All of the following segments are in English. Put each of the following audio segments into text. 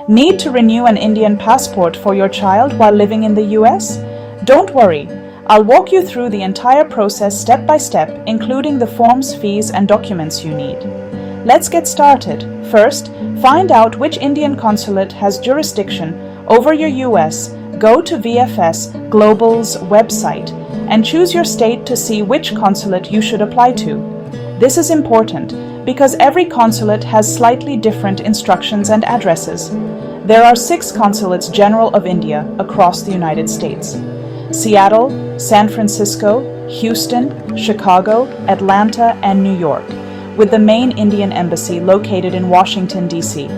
Need to renew an Indian passport for your child while living in the US? Don't worry. I'll walk you through the entire process step by step, including the forms, fees, and documents you need. Let's get started. First, find out which Indian consulate has jurisdiction over your US. Go to VFS Global's website and choose your state to see which consulate you should apply to. This is important because every consulate has slightly different instructions and addresses. There are 6 consulates general of India across the United States: Seattle, San Francisco, Houston, Chicago, Atlanta, and New York, with the main Indian embassy located in Washington, D.C.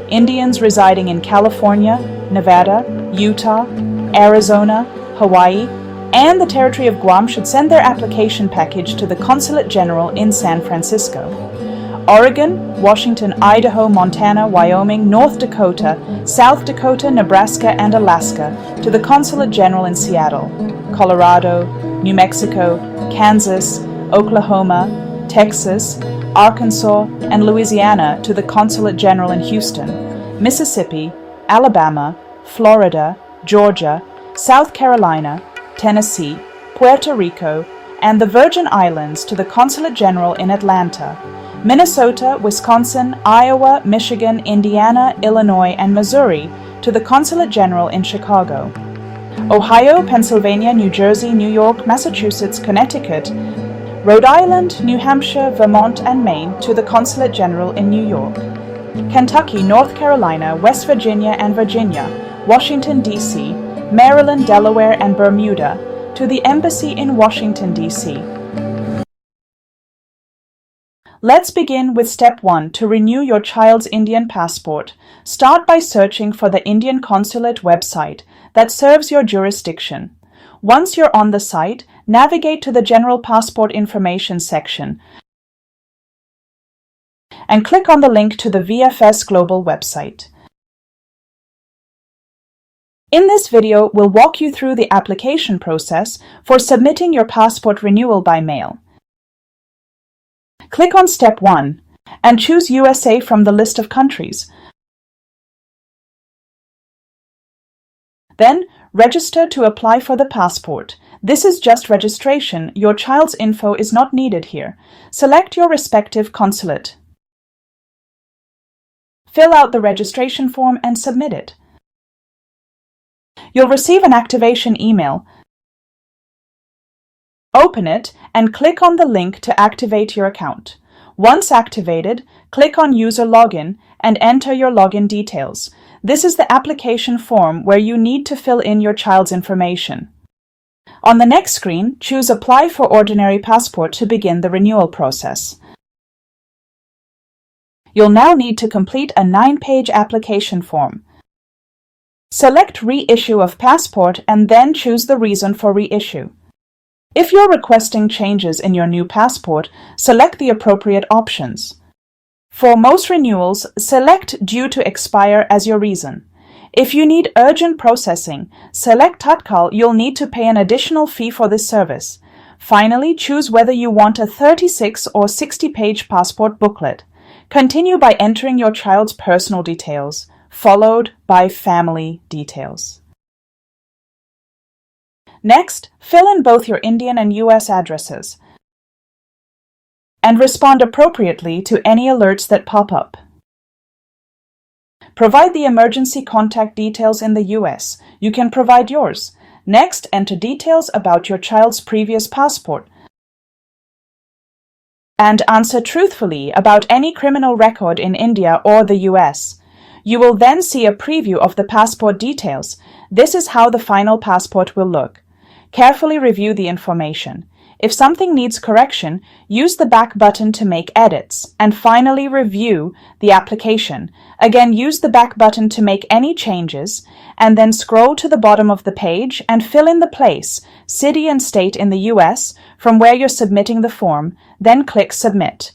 Indians residing in California, Nevada, Utah, Arizona, Hawaii, and the Territory of Guam should send their application package to the Consulate General in San Francisco. Oregon, Washington, Idaho, Montana, Wyoming, North Dakota, South Dakota, Nebraska, and Alaska to the Consulate General in Seattle. Colorado, New Mexico, Kansas, Oklahoma, Texas, Arkansas, and Louisiana to the Consulate General in Houston. Mississippi, Alabama, Florida, Georgia, South Carolina, Tennessee, Puerto Rico, and the Virgin Islands to the Consulate General in Atlanta. Minnesota, Wisconsin, Iowa, Michigan, Indiana, Illinois, and Missouri to the Consulate General in Chicago. Ohio, Pennsylvania, New Jersey, New York, Massachusetts, Connecticut, Rhode Island, New Hampshire, Vermont, and Maine to the Consulate General in New York. Kentucky, North Carolina, West Virginia, and Virginia, Washington, D.C., Maryland, Delaware, and Bermuda to the Embassy in Washington, D.C. Let's begin with Step 1 to renew your child's Indian passport. Start by searching for the Indian Consulate website that serves your jurisdiction. Once you're on the site, navigate to the General Passport Information section and click on the link to the VFS Global website. In this video, we'll walk you through the application process for submitting your passport renewal by mail. Click on Step 1 and choose USA from the list of countries. Then, register to apply for the passport. This is just registration. Your child's info is not needed here. Select your respective consulate. Fill out the registration form and submit it. You'll receive an activation email. Open it and click on the link to activate your account. Once activated, click on User Login and enter your login details. This is the application form where you need to fill in your child's information. On the next screen, choose Apply for Ordinary Passport to begin the renewal process. You'll now need to complete a 9-page application form. Select Reissue of Passport and then choose the reason for reissue. If you're requesting changes in your new passport, select the appropriate options. For most renewals, select Due to Expire as your reason. If you need urgent processing, select Tatkal. You'll need to pay an additional fee for this service. Finally, choose whether you want a 36 or 60-page passport booklet. Continue by entering your child's personal details, followed by family details. Next, fill in both your Indian and US addresses and respond appropriately to any alerts that pop up. Provide the emergency contact details in the US. You can provide yours. Next, enter details about your child's previous passport and answer truthfully about any criminal record in India or the US. You will then see a preview of the passport details. This is how the final passport will look. Carefully review the information. If something needs correction, use the back button to make edits. And finally, review the application. Again, use the back button to make any changes, and then scroll to the bottom of the page and fill in the place, city and state in the US, from where you're submitting the form, then click Submit.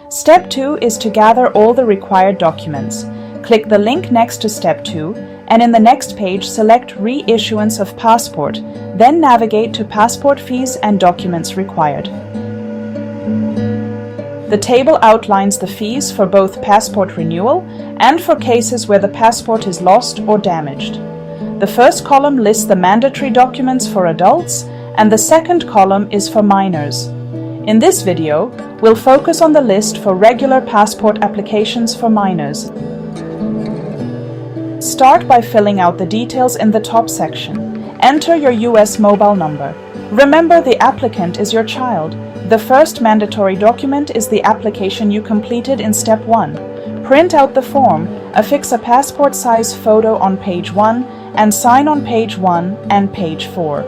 Step 2 is to gather all the required documents. Click the link next to Step 2, and in the next page select Re-issuance of Passport, then navigate to Passport Fees and Documents Required. The table outlines the fees for both passport renewal and for cases where the passport is lost or damaged. The first column lists the mandatory documents for adults, and the second column is for minors. In this video, we'll focus on the list for regular passport applications for minors. Start by filling out the details in the top section. Enter your US mobile number. Remember, the applicant is your child. The first mandatory document is the application you completed in Step 1. Print out the form, affix a passport-size photo on page 1, and sign on page 1 and page 4.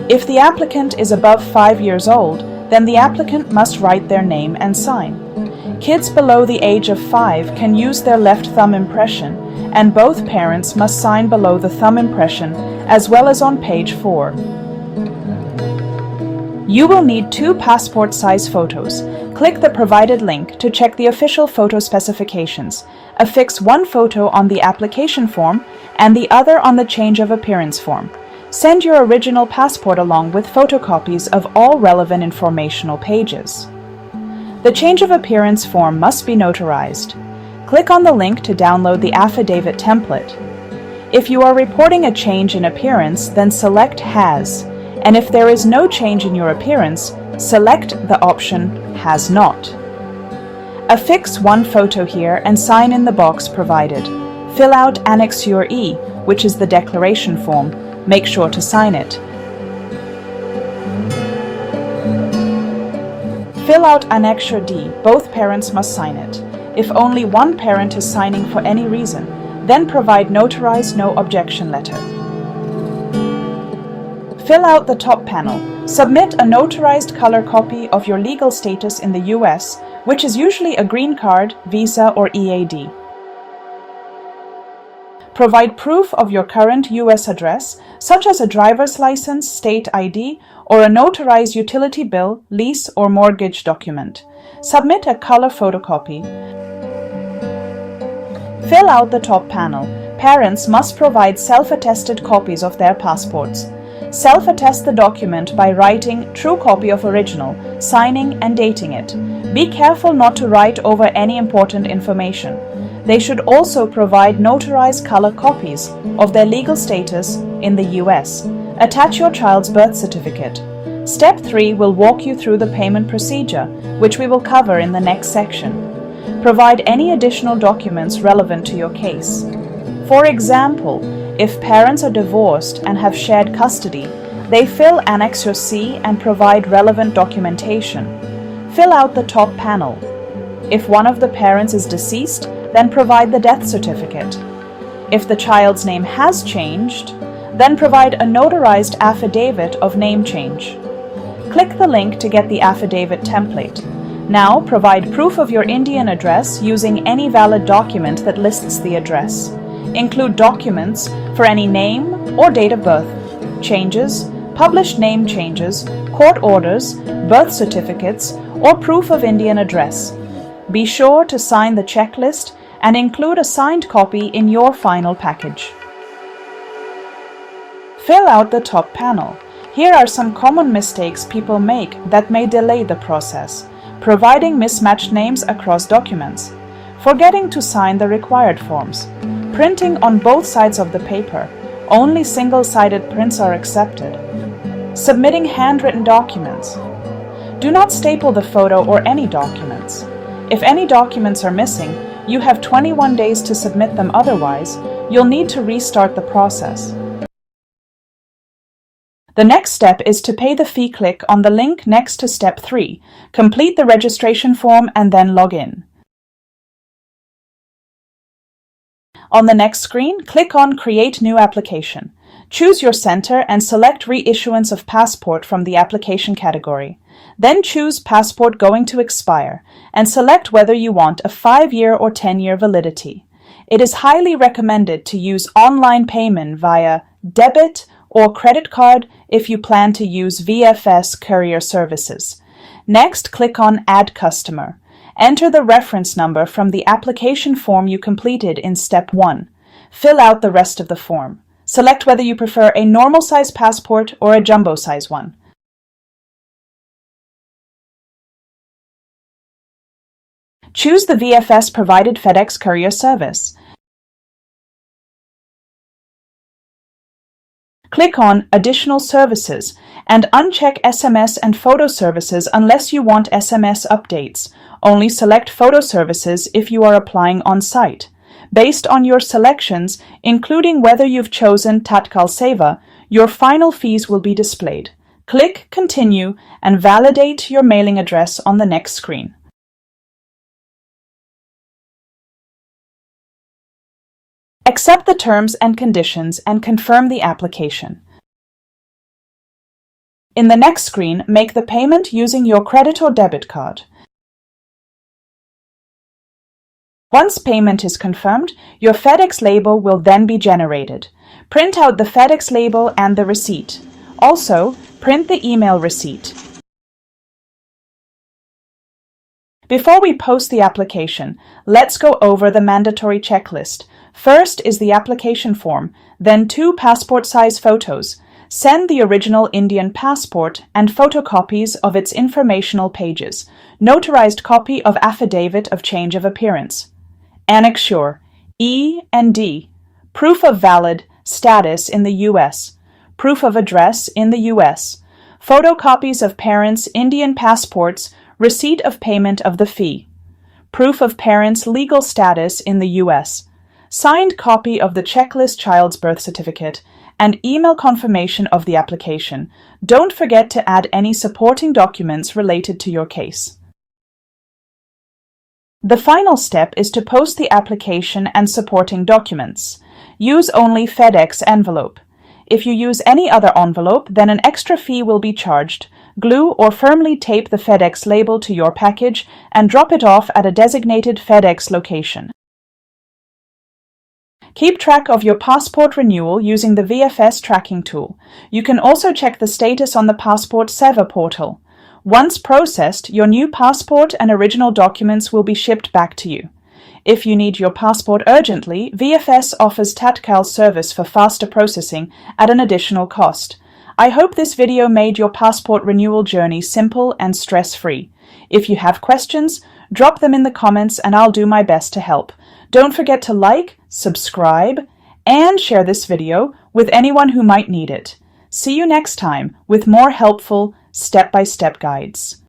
If the applicant is above 5 years old, then the applicant must write their name and sign. Kids below the age of 5 can use their left thumb impression, and both parents must sign below the thumb impression as well as on page 4. You will need 2 passport-size photos. Click the provided link to check the official photo specifications. Affix one photo on the application form and the other on the change of appearance form. Send your original passport along with photocopies of all relevant informational pages. The change of appearance form must be notarized. Click on the link to download the Affidavit template. If you are reporting a change in appearance, then select Has, and if there is no change in your appearance, select the option Has Not. Affix one photo here and sign in the box provided. Fill out Annexure E, which is the declaration form. Make sure to sign it. Fill out Annexure D. Both parents must sign it. If only one parent is signing for any reason, then provide notarized no objection letter. Fill out the top panel. Submit a notarized color copy of your legal status in the US, which is usually a green card, visa, or EAD. Provide proof of your current US address, such as a driver's license, state ID, or a notarized utility bill, lease, or mortgage document. Submit a color photocopy. Fill out the top panel. Parents must provide self-attested copies of their passports. Self-attest the document by writing true copy of original, signing and dating it. Be careful not to write over any important information. They should also provide notarized color copies of their legal status in the US. Attach your child's birth certificate. Step 3 will walk you through the payment procedure, which we will cover in the next section. Provide any additional documents relevant to your case. For example, if parents are divorced and have shared custody, they fill Annexure C and provide relevant documentation. Fill out the top panel. If one of the parents is deceased, then provide the death certificate. If the child's name has changed, then provide a notarized affidavit of name change. Click the link to get the affidavit template. Now provide proof of your Indian address using any valid document that lists the address. Include documents for any name or date of birth, changes, published name changes, court orders, birth certificates, or proof of Indian address. Be sure to sign the checklist and include a signed copy in your final package. Fill out the top panel. Here are some common mistakes people make that may delay the process. Providing mismatched names across documents. Forgetting to sign the required forms. Printing on both sides of the paper. Only single-sided prints are accepted. Submitting handwritten documents. Do not staple the photo or any documents. If any documents are missing, you have 21 days to submit them, otherwise, you'll need to restart the process. The next step is to pay the fee. Click on the link next to Step 3. Complete the registration form and then log in. On the next screen, click on Create New Application. Choose your center and select Re-issuance of Passport from the application category. Then choose Passport Going to Expire and select whether you want a 5-year or 10-year validity. It is highly recommended to use online payment via debit or credit card if you plan to use VFS courier services. Next, click on Add Customer. Enter the reference number from the application form you completed in Step 1. Fill out the rest of the form. Select whether you prefer a normal size passport or a jumbo size one. Choose the VFS provided FedEx courier service. Click on Additional Services and uncheck SMS and photo services unless you want SMS updates. Only select photo services if you are applying on-site. Based on your selections, including whether you've chosen Tatkal Seva, your final fees will be displayed. Click Continue and validate your mailing address on the next screen. Accept the terms and conditions and confirm the application. In the next screen, make the payment using your credit or debit card. Once payment is confirmed, your FedEx label will then be generated. Print out the FedEx label and the receipt. Also, print the email receipt. Before we post the application, let's go over the mandatory checklist. First is the application form, then 2 passport-size photos. Send the original Indian passport and photocopies of its informational pages. Notarized copy of Affidavit of Change of Appearance. Annexure E and D. Proof of valid status in the U.S. Proof of address in the U.S. Photocopies of parents' Indian passports. Receipt of payment of the fee. Proof of parents' legal status in the U.S. Signed copy of the checklist child's birth certificate and email confirmation of the application. Don't forget to add any supporting documents related to your case. The final step is to post the application and supporting documents. Use only FedEx envelope. If you use any other envelope, then an extra fee will be charged. Glue or firmly tape the FedEx label to your package and drop it off at a designated FedEx location. Keep track of your passport renewal using the VFS tracking tool. You can also check the status on the Passport Seva portal. Once processed, your new passport and original documents will be shipped back to you. If you need your passport urgently, VFS offers Tatkal service for faster processing at an additional cost. I hope this video made your passport renewal journey simple and stress-free. If you have questions, drop them in the comments and I'll do my best to help. Don't forget to like, subscribe, and share this video with anyone who might need it. See you next time with more helpful step-by-step guides.